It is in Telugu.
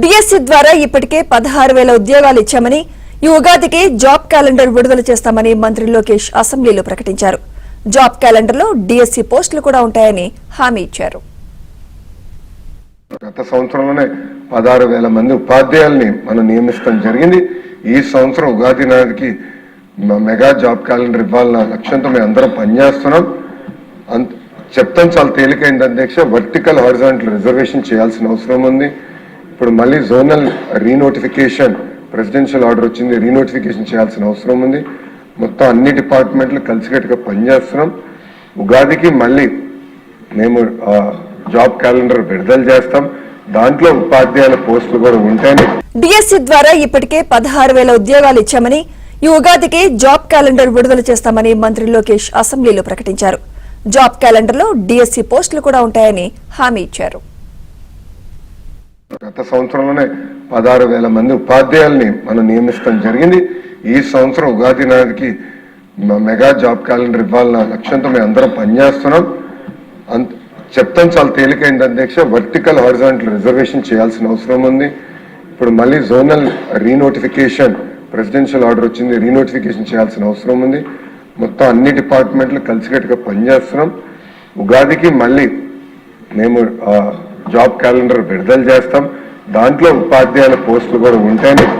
డిఎస్సి ద్వారా ఇప్పటికే 16,000 ఉద్యోగాలు ఇచ్చామని ఈ ఉగాదికి జాబ్ క్యాలెండర్ విడుదల చేస్తామని మంత్రి లోకేష్ అసెంబ్లీలో ప్రకటించారు. జాబ్ క్యాలెండర్లో డిఎస్సి పోస్టులు కూడా ఉంటాయని హామీ ఇచ్చారు. గత సంవత్సరంలోనే 16,000 మంది ఉపాధ్యాయుల్ని మనం నియమించడం జరిగింది. ఈ సంవత్సరం ఉగాది నాటికి మెగా జాబ్ క్యాలెండర్ ఇవ్వాలన్న లక్ష్యంతో మేము అందరం పనిచేస్తున్నాం. చెప్తాం చాలా తేలికైంది అధ్యక్ష. వర్టికల్ హారిజాంటల్ రిజర్వేషన్ చేయాల్సిన అవసరం ఉంది. ఇప్పుడు మళ్ళీ జోనల్ రీనోటిఫికేషన్ ప్రెసిడెన్షియల్ ఆర్డర్ వచ్చింది, రీనోటిఫికేషన్ చేయాల్సిన అవసరం ఉంది. మొత్తం అన్ని డిపార్ట్మెంట్లు కలిసికట్టుగా పనిచేస్తున్నాం. ఉగాదికి మళ్ళీ మేము జాబ్ క్యాలెండర్ విడుదల చేస్తాం. దాంట్లో ఉపాధ్యాయుల పోస్టులు కూడా ఉంటాయని. డిఎస్సి ద్వారా ఇప్పటికే 16,000 ఉద్యోగాలు ఇచ్చామని ఈ ఉగాదికి జాబ్ క్యాలెండర్ విడుదల చేస్తామని మంత్రి లోకేష్ అసెంబ్లీలో ప్రకటించారు. జాబ్ క్యాలెండర్లో డిఎస్సి పోస్టులు కూడా ఉంటాయని హామీ ఇచ్చారు. గత సంవత్సరంలోనే 16,000 మంది ఉపాధ్యాయుల్ని మనం నియమించడం జరిగింది. ఈ సంవత్సరం ఉగాది నాటికి మెగా జాబ్ క్యాలెండర్ ఇవ్వాలన్న లక్ష్యంతో మేము అందరం పనిచేస్తున్నాం. చెప్తాం చాలా తేలికైంది అధ్యక్ష. వర్టికల్ హారిజాంటల్ రిజర్వేషన్ చేయాల్సిన అవసరం ఉంది. ఇప్పుడు మళ్ళీ జోనల్ రీనోటిఫికేషన్ ప్రెసిడెన్షియల్ ఆర్డర్ వచ్చింది, రీనోటిఫికేషన్ చేయాల్సిన అవసరం ఉంది. మొత్తం అన్ని డిపార్ట్మెంట్లు కలిసికట్టుగా పనిచేస్తున్నాం. ఉగాదికి మళ్ళీ మేము జాబ్ క్యాలెండర్ విడుదల చేస్తాం. దాంట్లో ఉపాధ్యాయుల పోస్టులు కూడా ఉంటాయని